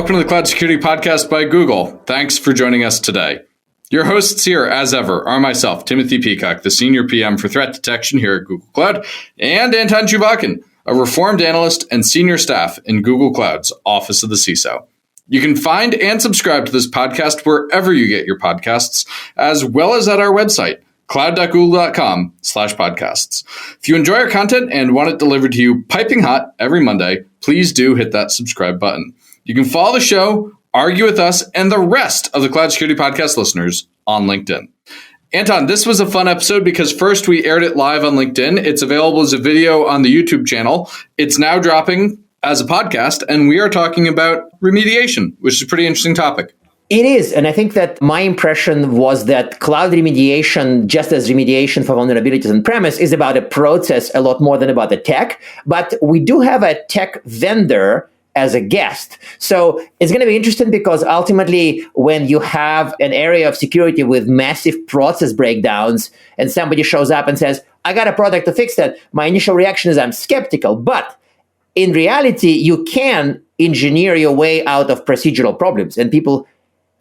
welcome to the Cloud Security Podcast by Google. Thanks for joining us today. Your hosts here, as ever, are myself, Timothy Peacock, the Senior PM for Threat Detection here at Google Cloud, and Anton Chubakin, a reformed analyst and senior staff in Google Cloud's Office of the CISO. You can find and subscribe to this podcast wherever you get your podcasts, as well as at our website, cloud.google.com/podcasts. If you enjoy our content and want it delivered to you piping hot every Monday, please do hit that subscribe button. You can follow the show, argue with us, and the rest of the Cloud Security Podcast listeners on LinkedIn. Anton, this was a fun episode because first we aired it live on LinkedIn. It's available as a video on the YouTube channel. It's now dropping as a podcast, and we are talking about remediation, which is a pretty interesting topic. It is. And I think that my impression was that cloud remediation, just as remediation for vulnerabilities on premise, is about a process a lot more than about the tech. But we do have a tech vendor as a guest. So it's going to be interesting because ultimately, when you have an area of security with massive process breakdowns and somebody shows up and says, I got a product to fix that, my initial reaction is I'm skeptical. But in reality, you can engineer your way out of procedural problems, and people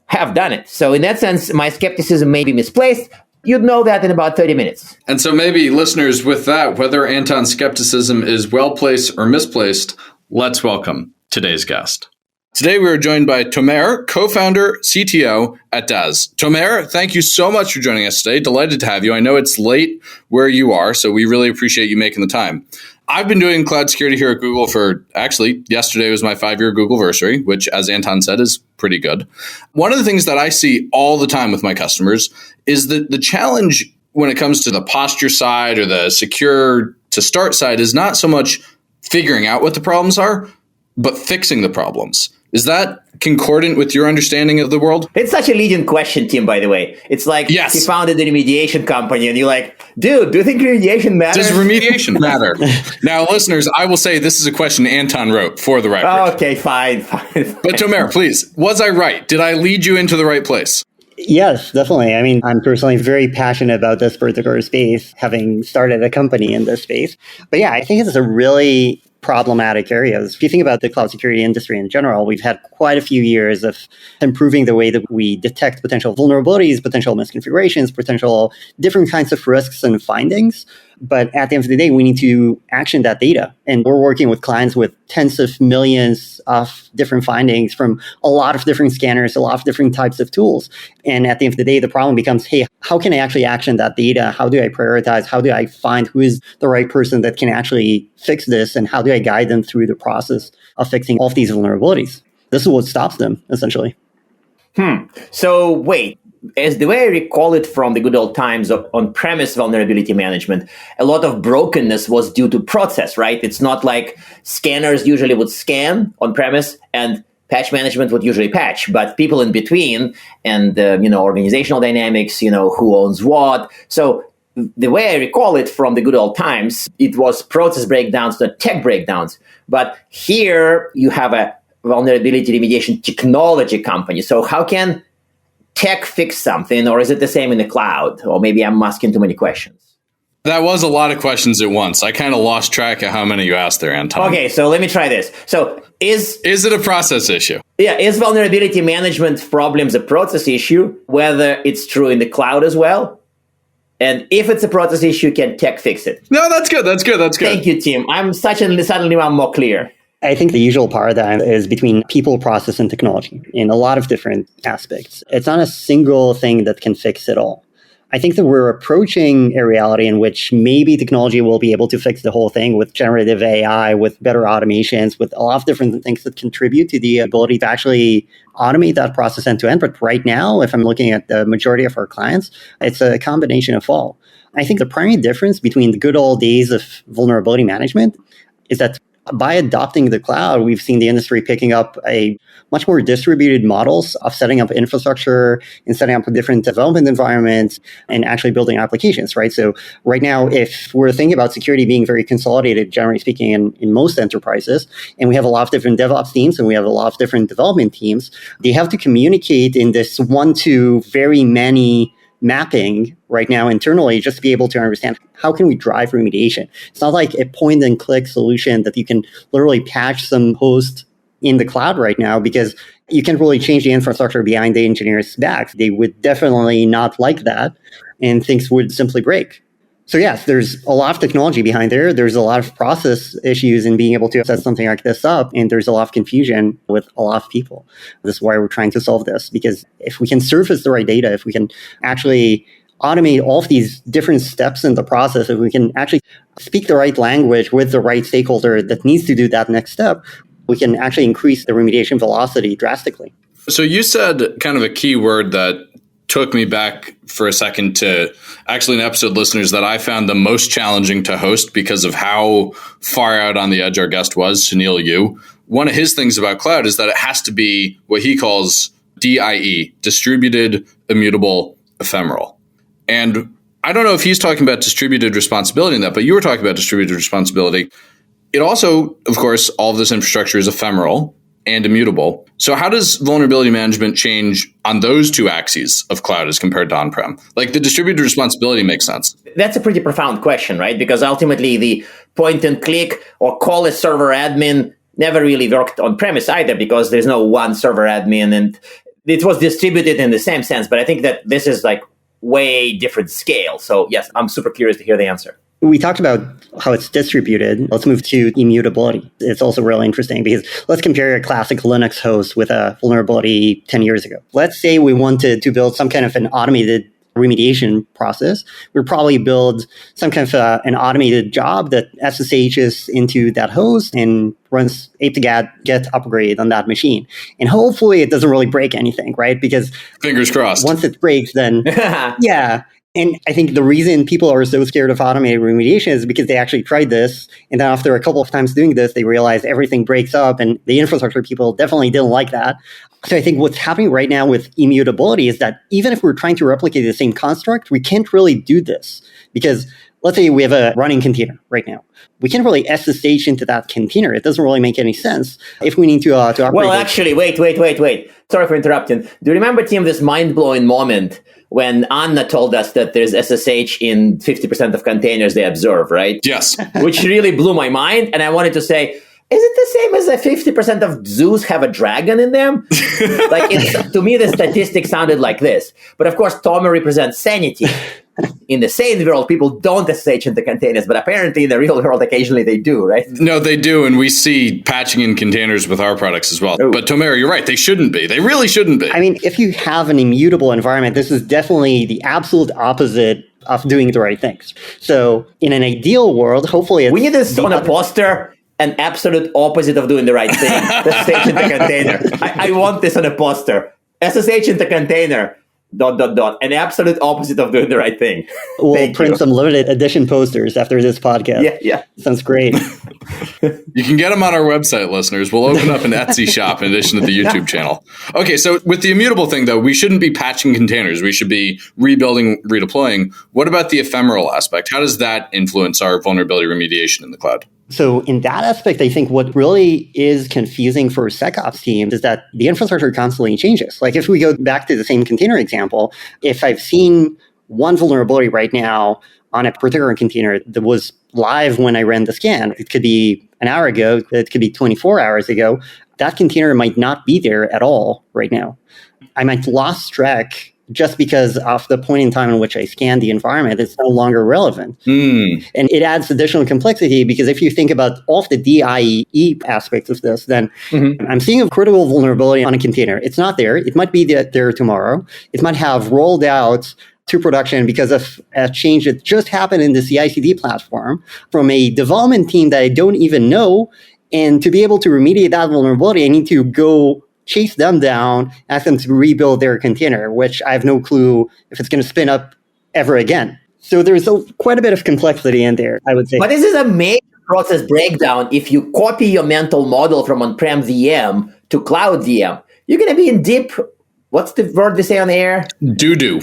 have done it. So in that sense, my skepticism may be misplaced. You'd know that in about 30 minutes. And so maybe listeners, with that, whether Anton's skepticism is well-placed or misplaced, let's welcome today's guest. Today, we are joined by Tomer, co-founder, CTO at DAS. Tomer, thank you so much for joining us today. Delighted to have you. I know it's late where you are, so we really appreciate you making the time. I've been doing cloud security here at Google for, actually, yesterday was my 5-year Googleversary, which, as Anton said, is pretty good. One of the things that I see all the time with my customers is that the challenge when it comes to the posture side or the secure to start side is not so much figuring out what the problems are, but fixing the problems. Is that concordant with your understanding of the world? It's such a leading question, Tim, by the way. It's like yes. You founded a remediation company and you're like, dude, do you think remediation matters? Does remediation matter? Now, listeners, I will say this is a question Anton wrote for the record. Oh, okay, fine. But Tomer, please, was I right? Did I lead you into the right place? Yes, definitely. I mean, I'm personally very passionate about this particular space, having started a company in this space. But yeah, I think it's a really problematic areas. If you think about the cloud security industry in general, we've had quite a few years of improving the way that we detect potential vulnerabilities, potential misconfigurations, potential different kinds of risks and findings. But at the end of the day, we need to action that data. And we're working with clients with tens of millions of different findings from a lot of different scanners, a lot of different types of tools. And at the end of the day, the problem becomes, hey, how can I actually action that data? How do I prioritize? How do I find who is the right person that can actually fix this? And how do I guide them through the process of fixing all of these vulnerabilities? This is what stops them, essentially. So wait. As the way I recall it from the good old times of on-premise vulnerability management, a lot of brokenness was due to process, right? It's not like scanners usually would scan on-premise and patch management would usually patch, but people in between and, organizational dynamics, who owns what. So the way I recall it from the good old times, it was process breakdowns, not tech breakdowns. But here you have a vulnerability remediation technology company. So how can tech fix something, or is it the same in the cloud? Or maybe I'm asking too many questions. That was a lot of questions at once. I kind of lost track of how many you asked there, Anton. Okay, so let me try this. So is it a process issue? Yeah, is vulnerability management problems a process issue, whether it's true in the cloud as well? And if it's a process issue, can tech fix it? No, that's good. Thank you, Tim. Suddenly I'm more clear. I think the usual paradigm is between people, process, and technology in a lot of different aspects. It's not a single thing that can fix it all. I think that we're approaching a reality in which maybe technology will be able to fix the whole thing with generative AI, with better automations, with a lot of different things that contribute to the ability to actually automate that process end to end. But right now, if I'm looking at the majority of our clients, it's a combination of all. I think the primary difference between the good old days of vulnerability management is that by adopting the cloud, we've seen the industry picking up a much more distributed models of setting up infrastructure and setting up different development environments and actually building applications, right? So right now, if we're thinking about security being very consolidated, generally speaking, in most enterprises, and we have a lot of different DevOps teams and we have a lot of different development teams, they have to communicate in this one to very many mapping right now internally just to be able to understand how can we drive remediation. It's not like a point and click solution that you can literally patch some host in the cloud right now because you can't really change the infrastructure behind the engineers' backs. They would definitely not like that, and things would simply break. So yes, there's a lot of technology behind there. There's a lot of process issues in being able to set something like this up. And there's a lot of confusion with a lot of people. This is why we're trying to solve this, because if we can surface the right data, if we can actually automate all of these different steps in the process, if we can actually speak the right language with the right stakeholder that needs to do that next step, we can actually increase the remediation velocity drastically. So you said kind of a key word that took me back for a second to actually an episode, listeners, that I found the most challenging to host because of how far out on the edge our guest was, Sunil Yu. One of his things about cloud is that it has to be what he calls DIE, distributed, immutable, ephemeral. And I don't know if he's talking about distributed responsibility in that, but you were talking about distributed responsibility. It also, of course, all of this infrastructure is ephemeral and immutable. So how does vulnerability management change on those two axes of cloud as compared to on-prem? Like the distributed responsibility makes sense. That's a pretty profound question, right? Because ultimately the point and click or call a server admin never really worked on premise either because there's no one server admin and it was distributed in the same sense. But I think that this is like way different scale. So yes, I'm super curious to hear the answer. We talked about how it's distributed. Let's move to immutability. It's also really interesting because let's compare a classic Linux host with a vulnerability 10 years ago. Let's say we wanted to build some kind of an automated remediation process. We'd probably build some kind of an automated job that SSHs into that host and runs apt-get upgrade on that machine. And hopefully it doesn't really break anything, right? Because fingers crossed. Once it breaks, then yeah. And I think the reason people are so scared of automated remediation is because they actually tried this. And then after a couple of times doing this, they realized everything breaks up and the infrastructure people definitely didn't like that. So I think what's happening right now with immutability is that even if we're trying to replicate the same construct, we can't really do this because let's say we have a running container right now. We can't really SSH into that container. It doesn't really make any sense if we need to operate. Well, actually, wait. Sorry for interrupting. Do you remember, Tim, this mind-blowing moment when Anna told us that there's SSH in 50% of containers they observe, right? Yes. Which really blew my mind. And I wanted to say, is it the same as that 50% of zoos have a dragon in them? To me, the statistic sounded like this. But of course, Tomer represents sanity. In the sane world, people don't SSH into containers, but apparently in the real world, occasionally they do, right? No, they do, and we see patching in containers with our products as well. Ooh. But Tomer, you're right. They shouldn't be. They really shouldn't be. I mean, if you have an immutable environment, this is definitely the absolute opposite of doing the right things. So in an ideal world, hopefully... We need this on a poster, an absolute opposite of doing the right thing. SSH into container. I want this on a poster. SSH into container. ... An absolute opposite of doing the right thing. We'll print some limited edition posters after this podcast. Yeah. Sounds great. You can get them on our website, listeners. We'll open up an Etsy shop in addition to the YouTube channel. Okay, so with the immutable thing, though, we shouldn't be patching containers. We should be rebuilding, redeploying. What about the ephemeral aspect? How does that influence our vulnerability remediation in the cloud? So in that aspect, I think what really is confusing for SecOps teams is that the infrastructure constantly changes. Like if we go back to the same container example, if I've seen one vulnerability right now on a particular container that was live when I ran the scan, it could be an hour ago, it could be 24 hours ago, that container might not be there at all right now. I might lost track just because of the point in time in which I scanned the environment, it's no longer relevant. And it adds additional complexity because if you think about all of the DIE aspects of this, then I'm seeing a critical vulnerability on a container. It's not there. It might be there tomorrow. It might have rolled out to production because of a change that just happened in the CI/CD platform from a development team that I don't even know. And to be able to remediate that vulnerability, I need to go chase them down, ask them to rebuild their container, which I have no clue if it's going to spin up ever again. So there's quite a bit of complexity in there, I would say. But this is a major process breakdown. If you copy your mental model from on-prem VM to cloud VM, you're going to be in deep, what's the word they say on the air? Doo-doo.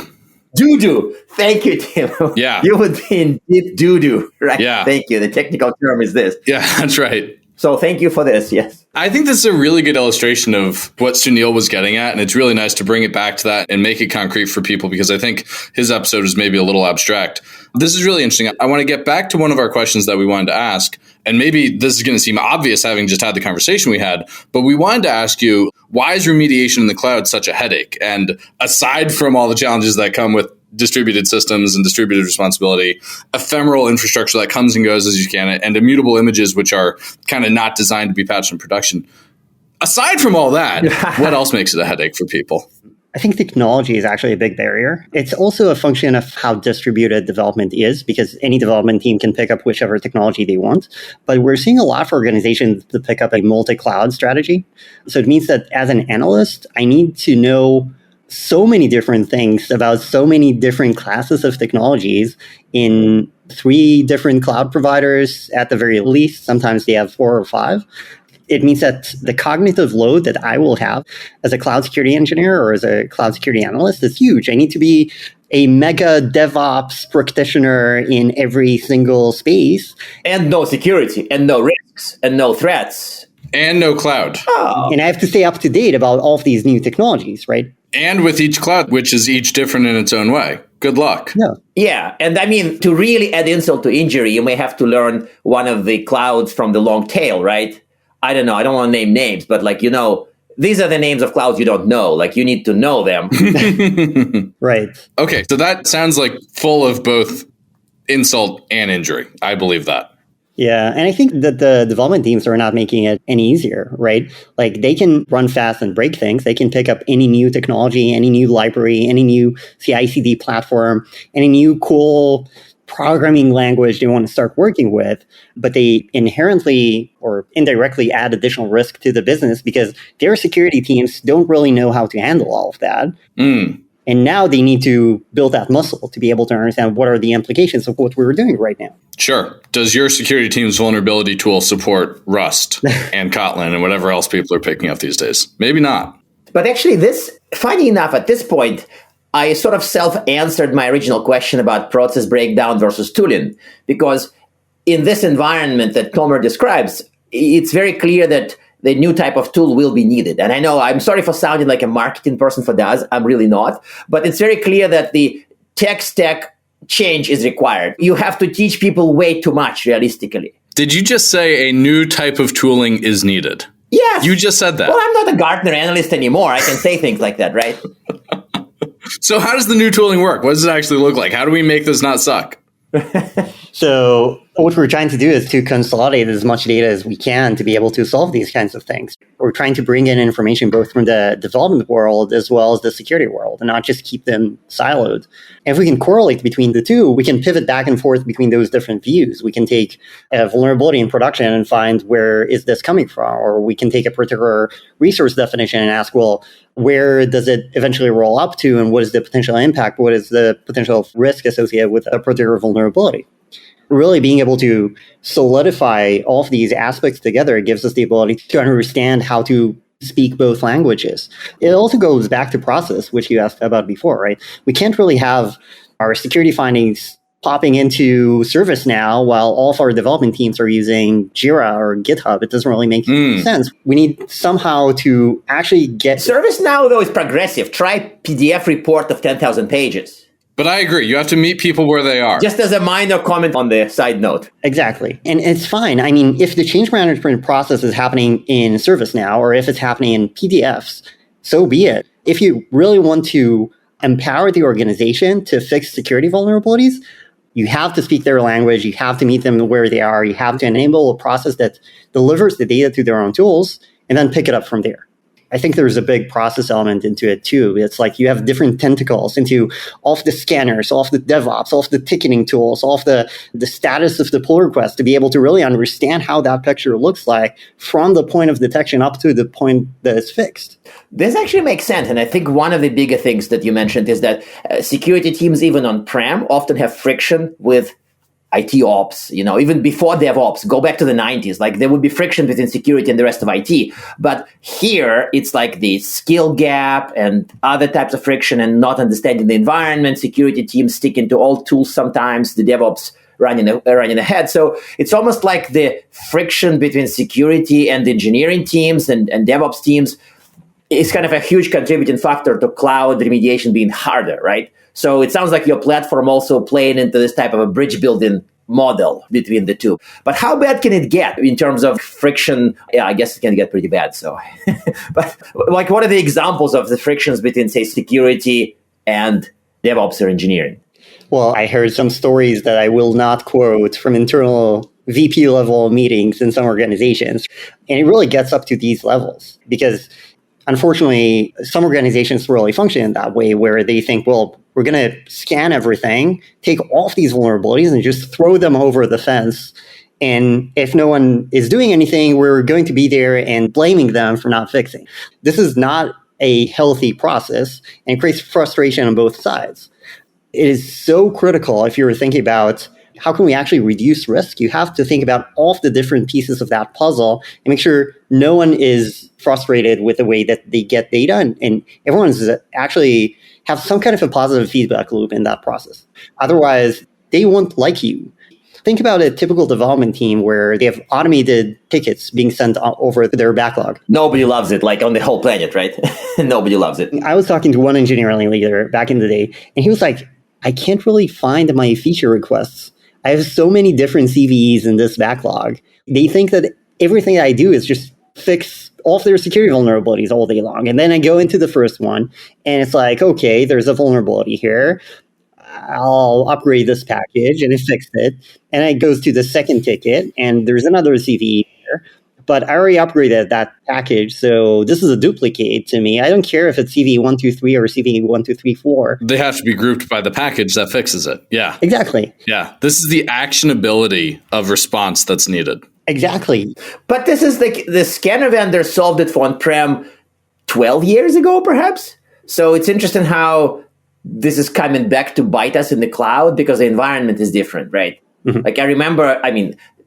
Doo-doo. Thank you, Tim. Yeah. You would be in deep doo-doo, right? Yeah. Thank you. The technical term is this. Yeah, that's right. So thank you for this. Yes. I think this is a really good illustration of what Sunil was getting at. And it's really nice to bring it back to that and make it concrete for people, because I think his episode is maybe a little abstract. This is really interesting. I want to get back to one of our questions that we wanted to ask. And maybe this is going to seem obvious having just had the conversation we had, but we wanted to ask you, why is remediation in the cloud such a headache? And aside from all the challenges that come with distributed systems and distributed responsibility, ephemeral infrastructure that comes and goes as you can, and immutable images which are kind of not designed to be patched in production. Aside from all that, what else makes it a headache for people? I think technology is actually a big barrier. It's also a function of how distributed development is, because any development team can pick up whichever technology they want. But we're seeing a lot for organizations to pick up a multi-cloud strategy. So it means that as an analyst, I need to know so many different things about so many different classes of technologies in 3 different cloud providers at the very least. Sometimes they have 4 or 5. It means that the cognitive load that I will have as a cloud security engineer or as a cloud security analyst is huge. I need to be a mega DevOps practitioner in every single space. And no security, and no risks, and no threats. And no cloud. Oh. And I have to stay up to date about all of these new technologies, right? And with each cloud, which is each different in its own way. Good luck. Yeah. And I mean, to really add insult to injury, you may have to learn one of the clouds from the long tail, right? I don't know. I don't want to name names, but these are the names of clouds you don't know. Like, you need to know them. Right. Okay. So that sounds like full of both insult and injury. I believe that. Yeah, and I think that the development teams are not making it any easier, right? Like, they can run fast and break things. They can pick up any new technology, any new library, any new CI/CD platform, any new cool programming language they want to start working with, but they inherently or indirectly add additional risk to the business because their security teams don't really know how to handle all of that. And now they need to build that muscle to be able to understand what are the implications of what we're doing right now. Sure. Does your security team's vulnerability tool support Rust and Kotlin and whatever else people are picking up these days? Maybe not. But actually, funny enough, at this point, I sort of self-answered my original question about process breakdown versus tooling, because in this environment that Tomer describes, it's very clear that the new type of tool will be needed. And I know, I'm sorry for sounding like a marketing person for DAS. I'm really not. But it's very clear that the tech stack change is required. You have to teach people way too much, realistically. Did you just say a new type of tooling is needed? Yes. You just said that. Well, I'm not a Gartner analyst anymore. I can say things like that, right? So how does the new tooling work? What does it actually look like? How do we make this not suck? So what we're trying to do is to consolidate as much data as we can to be able to solve these kinds of things. We're trying to bring in information both from the development world as well as the security world and not just keep them siloed. And if we can correlate between the two, we can pivot back and forth between those different views. We can take a vulnerability in production and find where is this coming from, or we can take a particular resource definition and ask, well, where does it eventually roll up to, and what is the potential impact? What is the potential risk associated with a particular vulnerability? Really being able to solidify all of these aspects together gives us the ability to understand how to speak both languages. It also goes back to process, which you asked about before, right? We can't really have our security findings popping into ServiceNow while all of our development teams are using Jira or GitHub. It doesn't really make sense. We need somehow to actually get... ServiceNow, though, is progressive. Try PDF report of 10,000 pages. But I agree. You have to meet people where they are. Just as a minor comment on the side note. Exactly. And it's fine. I mean, if the change management process is happening in ServiceNow or if it's happening in PDFs, so be it. If you really want to empower the organization to fix security vulnerabilities, you have to speak their language. You have to meet them where they are. You have to enable a process that delivers the data to their own tools and then pick it up from there. I think there's a big process element into it too. It's like you have different tentacles into all of the scanners, all of the DevOps, all of the ticketing tools, all of the status of the pull request to be able to really understand how that picture looks like from the point of detection up to the point that it's fixed. This actually makes sense. And I think one of the bigger things that you mentioned is that security teams, even on-prem, often have friction with IT ops, even before DevOps, go back to the 90s, like there would be friction between security and the rest of IT. But here it's like the skill gap and other types of friction and not understanding the environment, security teams sticking to old tools sometimes, the DevOps running ahead. So it's almost like the friction between security and engineering teams and DevOps teams is kind of a huge contributing factor to cloud remediation being harder, right? So it sounds like your platform also playing into this type of a bridge building model between the two. But how bad can it get in terms of friction? Yeah, I guess it can get pretty bad. So, but like, what are the examples of the frictions between, say, security and DevOps or engineering? Well, I heard some stories that I will not quote from internal VP level meetings in some organizations. And it really gets up to these levels because unfortunately, some organizations really function in that way where they think, well, we're going to scan everything, take all of these vulnerabilities and just throw them over the fence. And if no one is doing anything, we're going to be there and blaming them for not fixing. This is not a healthy process and creates frustration on both sides. It is so critical if you're thinking about how can we actually reduce risk? You have to think about all of the different pieces of that puzzle and make sure no one is frustrated with the way that they get data and everyone's actually have some kind of a positive feedback loop in that process. Otherwise, they won't like you. Think about a typical development team where they have automated tickets being sent over their backlog. Nobody loves it, like on the whole planet, right? Nobody loves it. I was talking to one engineering leader back in the day, and he was like, I can't really find my feature requests. I have so many different CVEs in this backlog. They think that everything that I do is just fix all of their security vulnerabilities all day long. And then I go into the first one, and it's like, okay, there's a vulnerability here. I'll upgrade this package, and it fixed it. And it goes to the second ticket, and there's another CVE here. But I already upgraded that package, so this is a duplicate to me. I don't care if it's CVE123 or CVE1234. They have to be grouped by the package that fixes it. Yeah. Exactly. Yeah. This is the actionability of response that's needed. Exactly. But this is the scanner vendor solved it for on-prem 12 years ago, perhaps? So it's interesting how this is coming back to bite us in the cloud because the environment is different, right? Mm-hmm. Like I remember,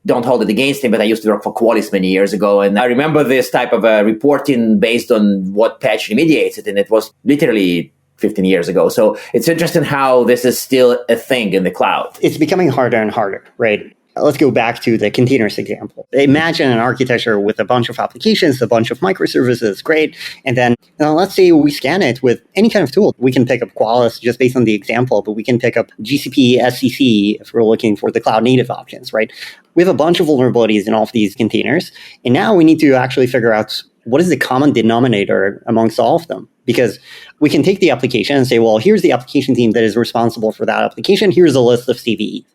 don't hold it against me, but I used to work for Qualys many years ago. And I remember this type of reporting based on what patch remediates it. And it was literally 15 years ago. So it's interesting how this is still a thing in the cloud. It's becoming harder and harder, right? Let's go back to the containers example. Imagine an architecture with a bunch of applications, a bunch of microservices, great. And then let's say we scan it with any kind of tool. We can pick up Qualys just based on the example, but we can pick up GCP, SCC if we're looking for the cloud native options, right? We have a bunch of vulnerabilities in all of these containers. And now we need to actually figure out what is the common denominator amongst all of them? Because we can take the application and say, well, here's the application team that is responsible for that application. Here's a list of CVEs.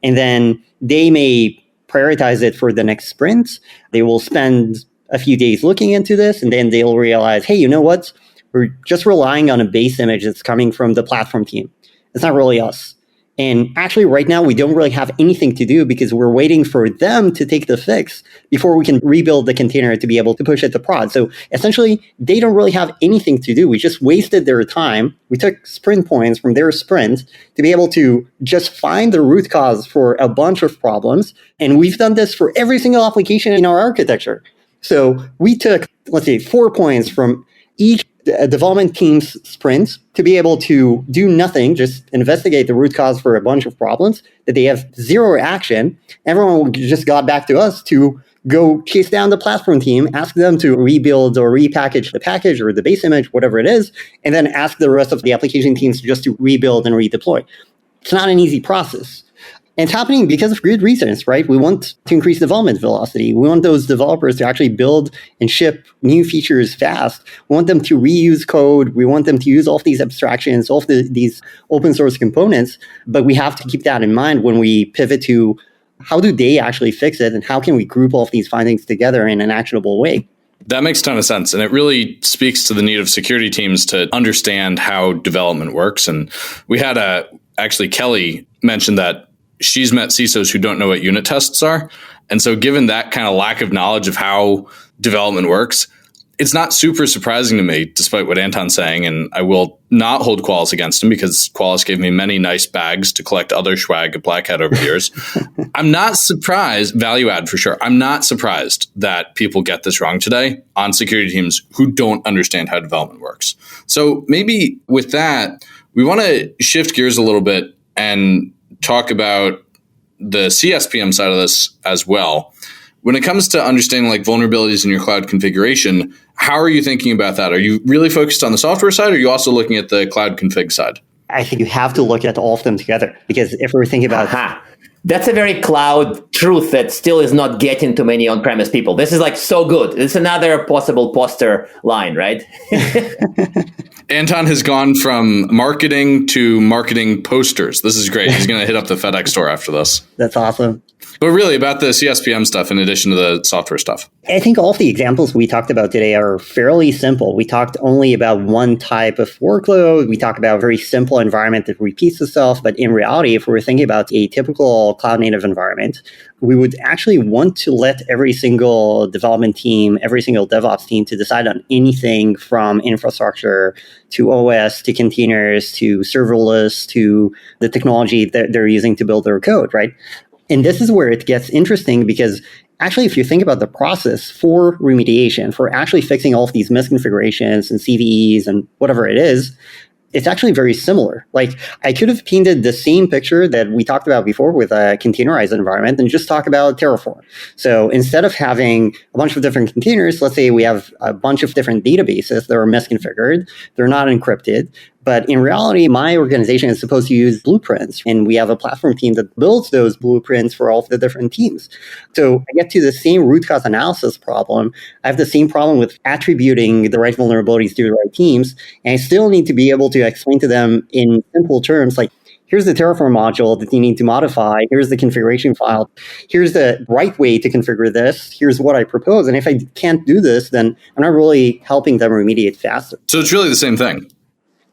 And then they may prioritize it for the next sprint. They will spend a few days looking into this, and then they'll realize, hey, you know what? We're just relying on a base image that's coming from the platform team. It's not really us. And actually, right now, we don't really have anything to do because we're waiting for them to take the fix before we can rebuild the container to be able to push it to prod. So essentially, they don't really have anything to do. We just wasted their time. We took sprint points from their sprint to be able to just find the root cause for a bunch of problems. And we've done this for every single application in our architecture. So we took, let's say, 4 points from each development team's sprint to be able to do nothing, just investigate the root cause for a bunch of problems that they have zero action. Everyone just got back to us to go chase down the platform team, ask them to rebuild or repackage the package or the base image, whatever it is, and then ask the rest of the application teams just to rebuild and redeploy. It's not an easy process. And it's happening because of good reasons, right? We want to increase development velocity. We want those developers to actually build and ship new features fast. We want them to reuse code. We want them to use all of these abstractions, all of these open source components. But we have to keep that in mind when we pivot to how do they actually fix it and how can we group all of these findings together in an actionable way. That makes a ton of sense. And it really speaks to the need of security teams to understand how development works. And we had actually Kelly mentioned that she's met CISOs who don't know what unit tests are. And so given that kind of lack of knowledge of how development works, it's not super surprising to me, despite what Anton's saying, and I will not hold Qualys against him because Qualys gave me many nice bags to collect other swag at Black Hat over the years. I'm not surprised, value add for sure. I'm not surprised that people get this wrong today on security teams who don't understand how development works. So maybe with that, we want to shift gears a little bit and talk about the CSPM side of this as well. When it comes to understanding like vulnerabilities in your cloud configuration, how are you thinking about that? Are you really focused on the software side, or are you also looking at the cloud config side? I think you have to look at all of them together, because if we're thinking about... That's a very cloud truth that still is not getting to many on-premise people. This is like so good. It's another possible poster line, right? Anton has gone from marketing to marketing posters. This is great. He's going to hit up the FedEx store after this. That's awesome. But really about the CSPM stuff in addition to the software stuff. I think all of the examples we talked about today are fairly simple. We talked only about one type of workload. We talked about a very simple environment that repeats itself. But in reality, if we're thinking about a typical cloud native environment, we would actually want to let every single development team, every single DevOps team to decide on anything from infrastructure to OS to containers to serverless to the technology that they're using to build their code, right? And this is where it gets interesting, because actually, if you think about the process for remediation, for actually fixing all of these misconfigurations and CVEs and whatever it is, it's actually very similar. Like, I could have painted the same picture that we talked about before with a containerized environment and just talk about Terraform. So instead of having a bunch of different containers, let's say we have a bunch of different databases that are misconfigured. They're not encrypted. But in reality, my organization is supposed to use blueprints, and we have a platform team that builds those blueprints for all of the different teams. So I get to the same root cause analysis problem. I have the same problem with attributing the right vulnerabilities to the right teams, and I still need to be able to explain to them in simple terms, like, here's the Terraform module that you need to modify. Here's the configuration file. Here's the right way to configure this. Here's what I propose. And if I can't do this, then I'm not really helping them remediate faster. So it's really the same thing.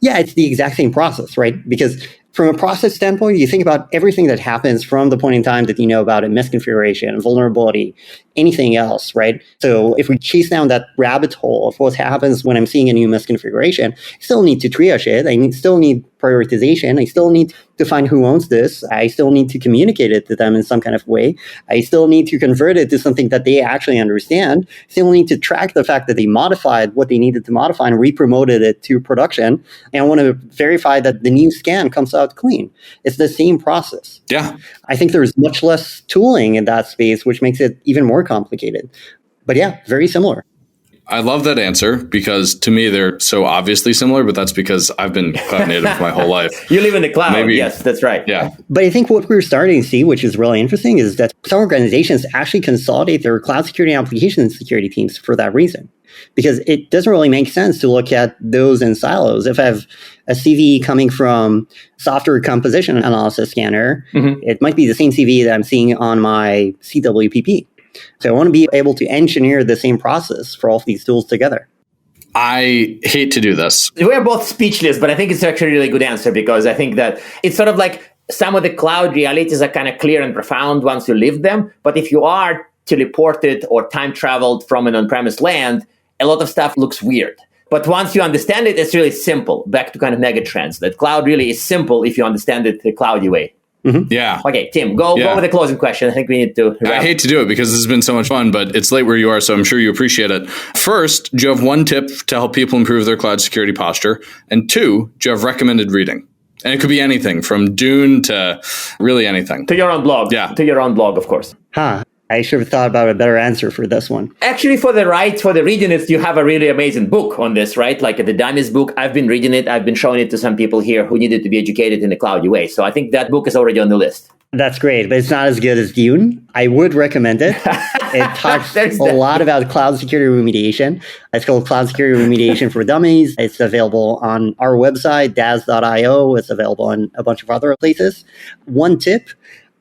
Yeah, it's the exact same process, right? Because from a process standpoint, you think about everything that happens from the point in time that you know about a misconfiguration, vulnerability, anything else, right? So if we chase down that rabbit hole of what happens when I'm seeing a new misconfiguration, I still need to triage it. I still need prioritization. I still need to find who owns this. I still need to communicate it to them in some kind of way. I still need to convert it to something that they actually understand. I still need to track the fact that they modified what they needed to modify and re-promoted it to production. And I want to verify that the new scan comes out clean. It's the same process. Yeah. I think there's much less tooling in that space, which makes it even more complicated. But yeah, very similar. I love that answer, because to me, they're so obviously similar, but that's because I've been cloud native my whole life. You live in the cloud. Yes, that's right. Yeah. But I think what we're starting to see, which is really interesting, is that some organizations actually consolidate their cloud security and application security teams for that reason. Because it doesn't really make sense to look at those in silos. If I have a CVE coming from software composition analysis scanner, it might be the same CVE that I'm seeing on my CWPP. So I want to be able to engineer the same process for all of these tools together. I hate to do this. We're both speechless, but I think it's actually a really good answer, because I think that it's sort of like some of the cloud realities are kind of clear and profound once you live them. But if you are teleported or time traveled from an on-premise land, a lot of stuff looks weird. But once you understand it, it's really simple. Back to kind of mega trends, that cloud really is simple if you understand it the cloudy way. Yeah. Okay, Tim, go with the closing question. I think we need to wrap. I hate to do it because this has been so much fun, but it's late where you are, so I'm sure you appreciate it. First, do you have one tip to help people improve their cloud security posture? And two, do you have recommended reading? And it could be anything from Dune to really anything. To your own blog. Yeah. To your own blog, of course. I should have thought about a better answer for this one. Actually, for the reading it, you have a really amazing book on this, right? Like the Dummies book. I've been reading it. I've been showing it to some people here who needed to be educated in the cloudy way. So I think that book is already on the list. That's great, but it's not as good as Dune. I would recommend it. It talks a lot about cloud security remediation. It's called Cloud Security Remediation for Dummies. It's available on our website, daz.io. It's available in a bunch of other places. One tip,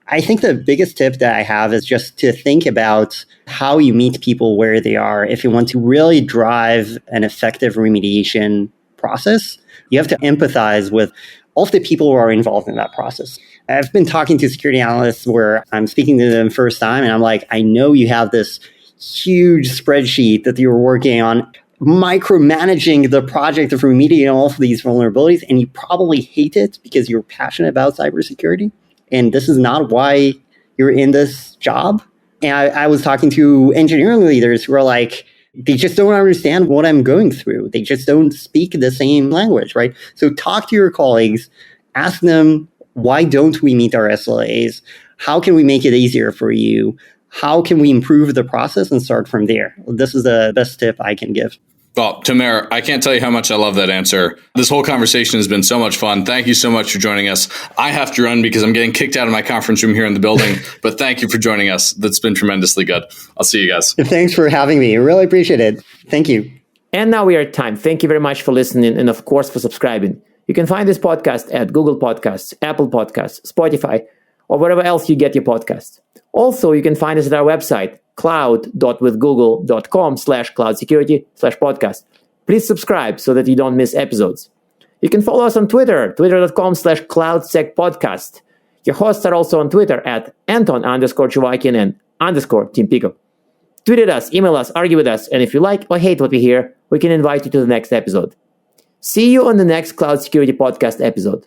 I think the biggest tip that I have is just to think about how you meet people where they are. If you want to really drive an effective remediation process, you have to empathize with all of the people who are involved in that process. I've been talking to security analysts where I'm speaking to them first time, and I'm like, I know you have this huge spreadsheet that you're working on, micromanaging the project of remediating all of these vulnerabilities, and you probably hate it because you're passionate about cybersecurity, and this is not why you're in this job. And I was talking to engineering leaders who are like, they just don't understand what I'm going through. They just don't speak the same language, right? So talk to your colleagues, ask them, why don't we meet our SLAs? How can we make it easier for you? How can we improve the process, and start from there? This is the best tip I can give. Well, Tomer, I can't tell you how much I love that answer. This whole conversation has been so much fun. Thank you so much for joining us. I have to run because I'm getting kicked out of my conference room here in the building, but thank you for joining us. That's been tremendously good. I'll see you guys. Thanks for having me. I really appreciate it. Thank you. And now we are at time. Thank you very much for listening, and of course for subscribing. You can find this podcast at Google Podcasts, Apple Podcasts, Spotify, or wherever else you get your podcasts. Also, you can find us at our website, cloud.withgoogle.com/cloudsecurity/podcast. Please subscribe so that you don't miss episodes. You can follow us on Twitter, twitter.com/cloudsecpodcast. Your hosts are also on Twitter at Anton_Chuvakian and _Team Pico. Tweet at us, email us, argue with us, and if you like or hate what we hear, we can invite you to the next episode. See you on the next Cloud Security Podcast episode.